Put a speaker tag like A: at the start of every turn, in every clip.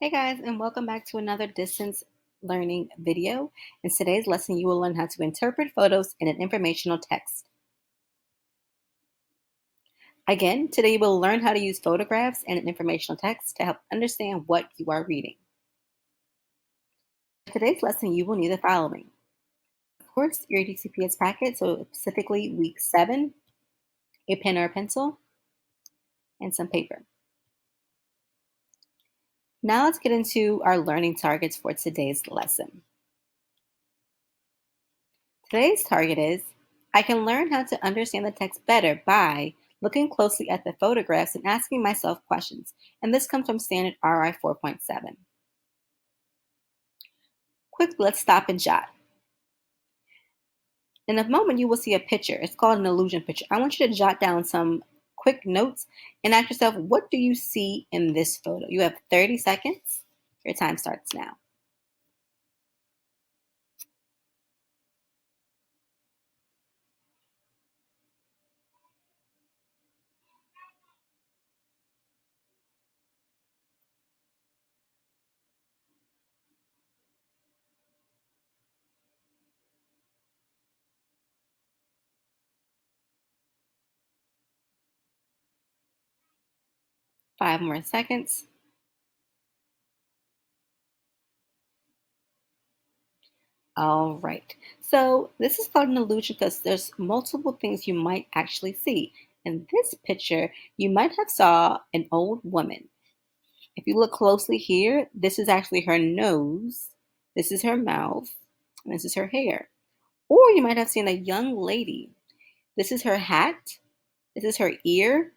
A: Hey guys, and welcome back to another distance learning video. In today's lesson, you will learn how to interpret photos in an informational text. Again, today you will learn how to use photographs and an informational text to help understand what you are reading. In today's lesson, you will need the following. Of course, your DCPS packet, so specifically week 7, a pen or a pencil, and some paper. Now let's get into our learning targets for today's lesson. Today's target is, I can learn how to understand the text better by looking closely at the photographs and asking myself questions. And this comes from Standard RI 4.7. Quickly, let's stop and jot. In a moment, you will see a picture. It's called an illusion picture. I want you to jot down some quick notes and ask yourself, what do you see in this photo? You have 30 seconds. Your time starts now. Five more seconds. All right. So this is called an illusion because there's multiple things you might actually see. In this picture, you might have saw an old woman. If you look closely here, this is actually her nose, this is her mouth, and this is her hair. Or you might have seen a young lady. This is her hat, this is her ear,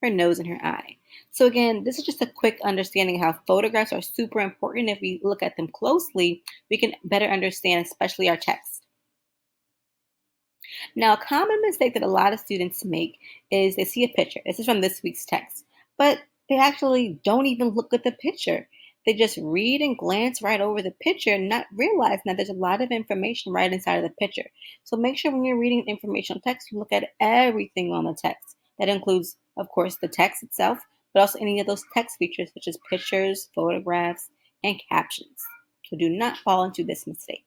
A: her nose, and her eye. So again, this is just a quick understanding how photographs are super important. If we look at them closely, we can better understand, especially our text. Now, a common mistake that a lot of students make is they see a picture. This is from this week's text, but they actually don't even look at the picture. They just read and glance right over the picture, not realizing that there's a lot of information right inside of the picture. So make sure when you're reading informational text, you look at everything on the text. That includes, of course, the text itself, but also any of those text features such as pictures, photographs, and captions. So do not fall into this mistake.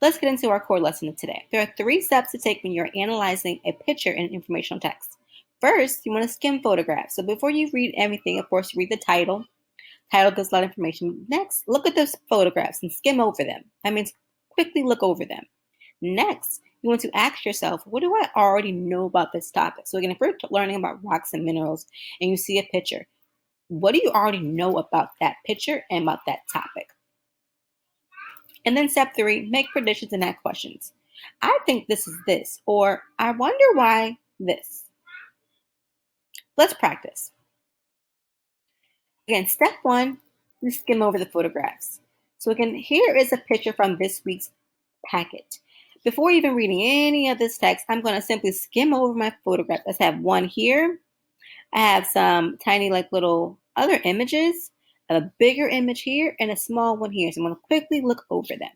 A: Let's get into our core lesson of today. There are 3 steps to take when you're analyzing a picture in informational text. First, you want to skim photographs. So before you read everything, of course, you read the title. Title gives a lot of information. Next, look at those photographs and skim over them. That means quickly look over them. Next, you want to ask yourself, what do I already know about this topic? So again, if we're learning about rocks and minerals and you see a picture, what do you already know about that picture and about that topic? And then step 3, make predictions and ask questions. I think this is this, or I wonder why this. Let's practice. Again, step 1, you skim over the photographs. So again, here is a picture from this week's packet. Before even reading any of this text, I'm going to simply skim over my photograph. Let's have one here. I have some tiny like little other images, a bigger image here, and a small one here. So I'm going to quickly look over them.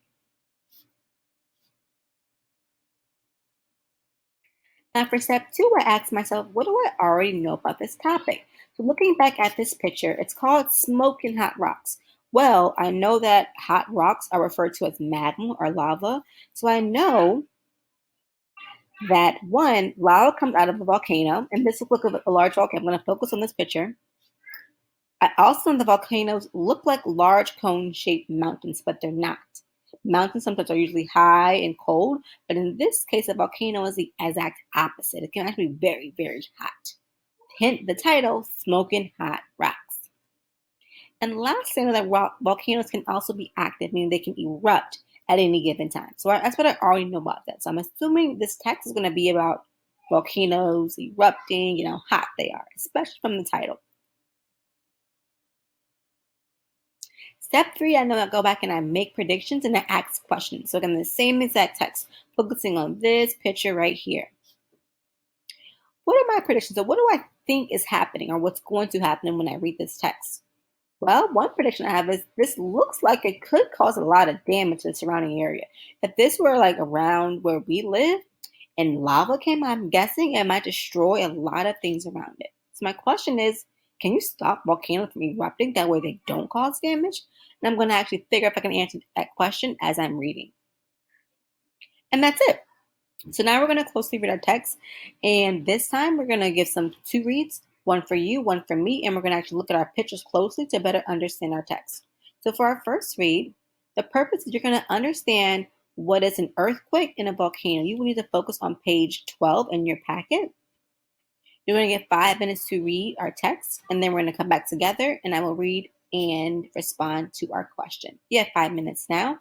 A: Now, for step 2, I asked myself, what do I already know about this topic? So, looking back at this picture, it's called smoking hot rocks. Well, I know that hot rocks are referred to as magma or lava. So, I know that one, lava comes out of a volcano, and this looks like a large volcano. I'm going to focus on this picture. I also know the volcanoes look like large cone shaped mountains, but they're not. Mountains sometimes are usually high and cold, but in this case, a volcano is the exact opposite. It can actually be very, very hot. Hint the title, Smoking Hot Rocks. And lastly, I know that volcanoes can also be active, meaning they can erupt at any given time. So that's what I already know about that. So I'm assuming this text is going to be about volcanoes erupting, how hot they are, especially from the title. Step 3, I know I go back and I make predictions and I ask questions. So again, the same exact text, focusing on this picture right here. What are my predictions? So what do I think is happening or what's going to happen when I read this text? Well, one prediction I have is this looks like it could cause a lot of damage to the surrounding area. If this were like around where we live and lava came, I'm guessing it might destroy a lot of things around it. So my question is, can you stop volcanoes from erupting? That way they don't cause damage. And I'm going to actually figure if I can answer that question as I'm reading. And that's it. So now we're going to closely read our text. And this time we're going to give some two reads, one for you, one for me. And we're going to actually look at our pictures closely to better understand our text. So for our first read, the purpose is you're going to understand what is an earthquake and a volcano. You will need to focus on page 12 in your packet. You're going to get 5 minutes to read our text, and then we're going to come back together and I will read and respond to our question. You have 5 minutes now.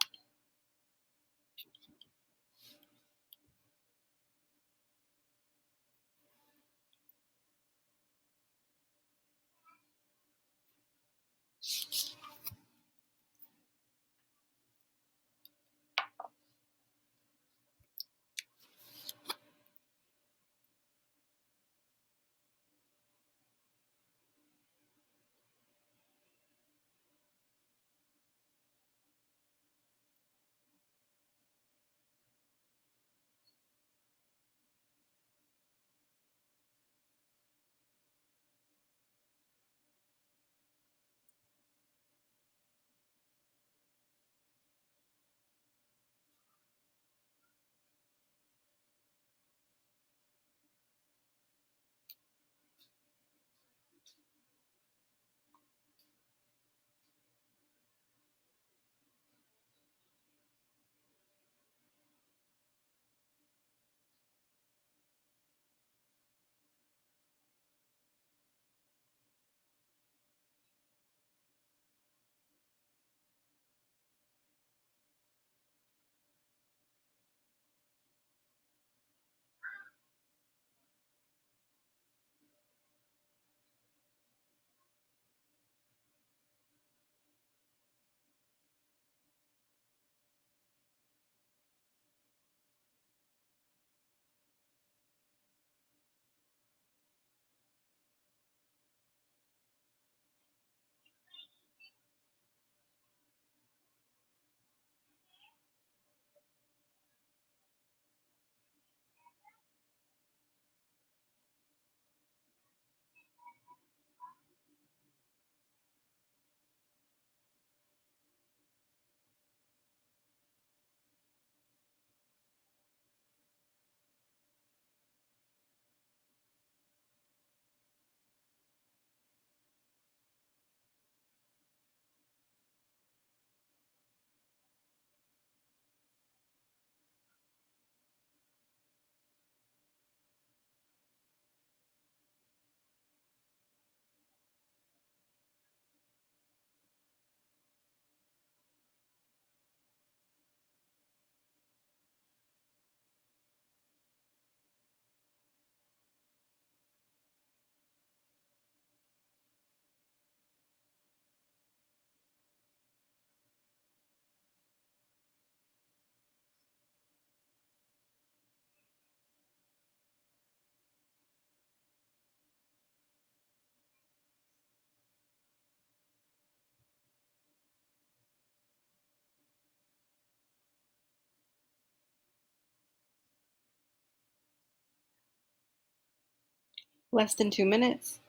A: Less than 2 minutes.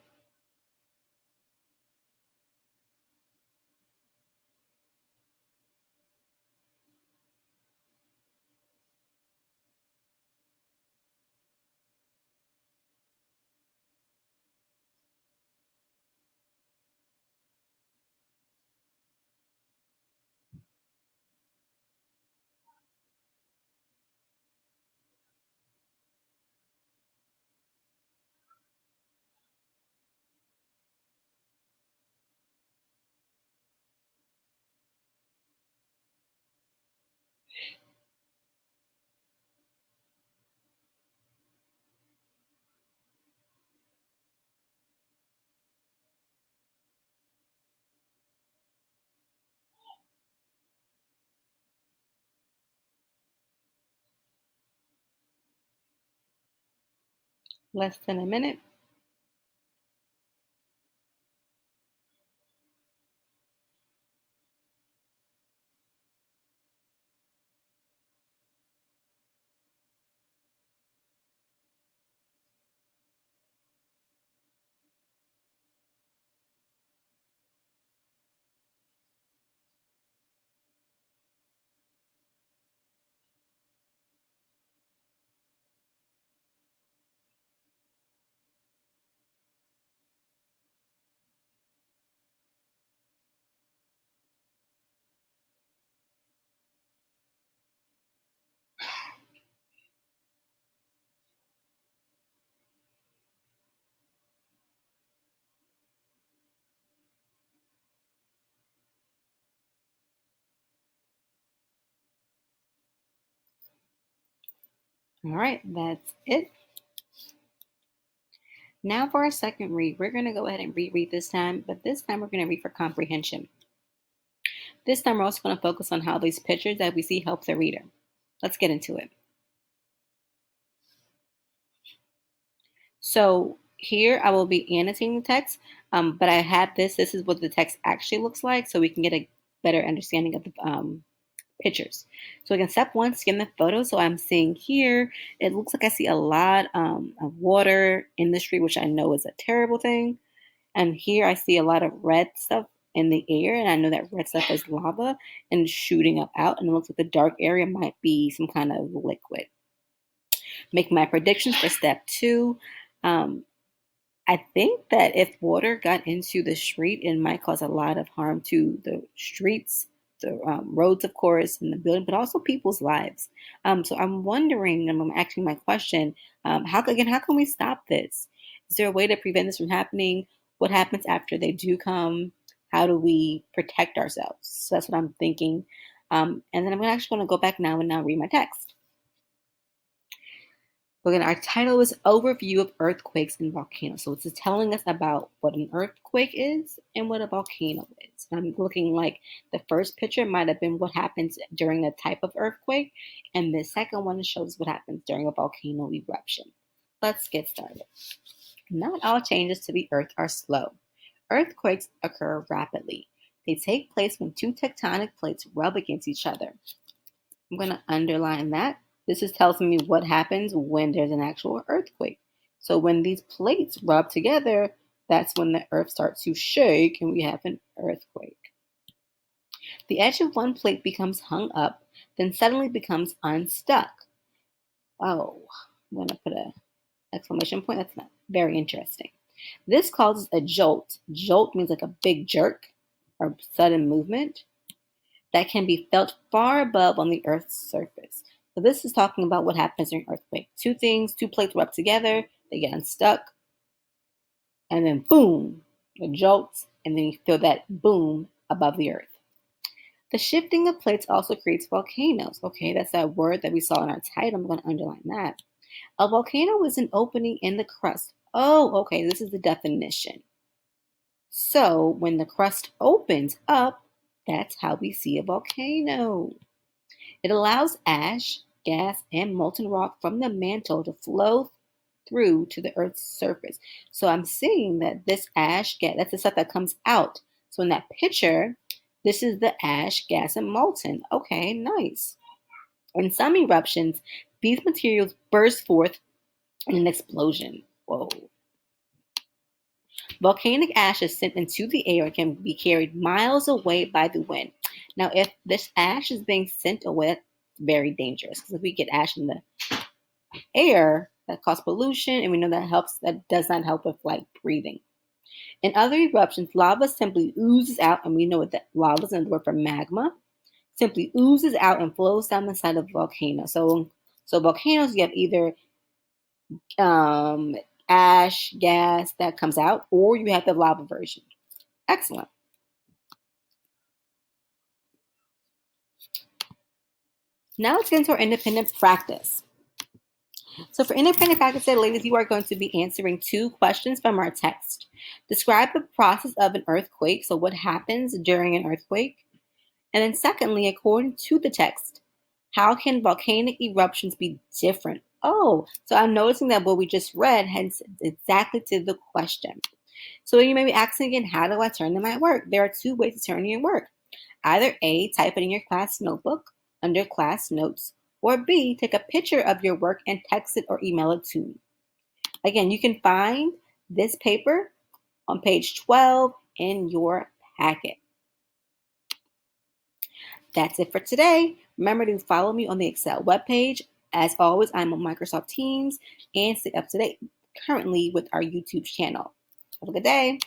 A: Less than a minute. All right, that's it. Now for our second read, we're going to go ahead and reread this time, but this time we're going to read for comprehension. This time we're also going to focus on how these pictures that we see help the reader. Let's get into it. So here I will be annotating the text, but I have this. This is what the text actually looks like, so we can get a better understanding of the pictures. So again, step one, scan the photo. So I'm seeing here, it looks like I see a lot of water in the street, which I know is a terrible thing. And here I see a lot of red stuff in the air, and I know that red stuff is lava and shooting up out, and it looks like the dark area might be some kind of liquid. Make my predictions for step two. Um, I think that if water got into the street, it might cause a lot of harm to the streets, the roads, of course, and the building, but also people's lives. So I'm wondering, and I'm asking my question, how can we stop this? Is there a way to prevent this from happening? What happens after they do come? How do we protect ourselves? So that's what I'm thinking. And then I'm actually going to go back now and now read my text. Again, our title is Overview of Earthquakes and Volcanoes. So it's telling us about what an earthquake is and what a volcano is. And I'm looking like the first picture might have been what happens during a type of earthquake, and the second one shows what happens during a volcano eruption. Let's get started. Not all changes to the earth are slow. Earthquakes occur rapidly. They take place when two tectonic plates rub against each other. I'm going to underline that. This is telling me what happens when there's an actual earthquake. So when these plates rub together, that's when the earth starts to shake and we have an earthquake. The edge of one plate becomes hung up, then suddenly becomes unstuck. Oh, I'm going to put an exclamation point. That's not very interesting. This causes a jolt. Jolt means like a big jerk or sudden movement that can be felt far above on the Earth's surface. So this is talking about what happens during earthquake. Two plates rub together, they get unstuck, and then boom, it jolts, and then you feel that boom above the Earth. The shifting of plates also creates volcanoes. Okay, that's that word that we saw in our title. I'm going to underline that. A volcano is an opening in the crust. Oh, okay, this is the definition. So when the crust opens up, that's how we see a volcano. It allows ash, gas, and molten rock from the mantle to flow through to the Earth's surface. So I'm seeing that this ash, gas, that's the stuff that comes out. So in that picture, this is the ash, gas, and molten. Okay, nice. In some eruptions, these materials burst forth in an explosion. Whoa. Volcanic ash is sent into the air and can be carried miles away by the wind. Now, if this ash is being sent away, that's very dangerous because if we get ash in the air, that causes pollution, and we know that does not help with like breathing. In other eruptions, lava simply oozes out, and we know what that lava is another word for magma, simply oozes out and flows down the side of a volcano. So volcanoes, you have either ash, gas that comes out, or you have the lava version. Excellent. Now let's get into our independent practice. So for independent practice today, ladies, you are going to be answering two questions from our text. Describe the process of an earthquake. So what happens during an earthquake? And then secondly, according to the text, how can volcanic eruptions be different? Oh, so I'm noticing that what we just read heads exactly to the question. So you may be asking again, how do I turn in my work? There are two ways to turn in your work. Either A, type it in your class notebook under class notes, or B, take a picture of your work and text it or email it to me. Again, you can find this paper on page 12 in your packet. That's it for today. Remember to follow me on the Excel webpage. As always, I'm on Microsoft Teams and stay up to date currently with our YouTube channel. Have a good day.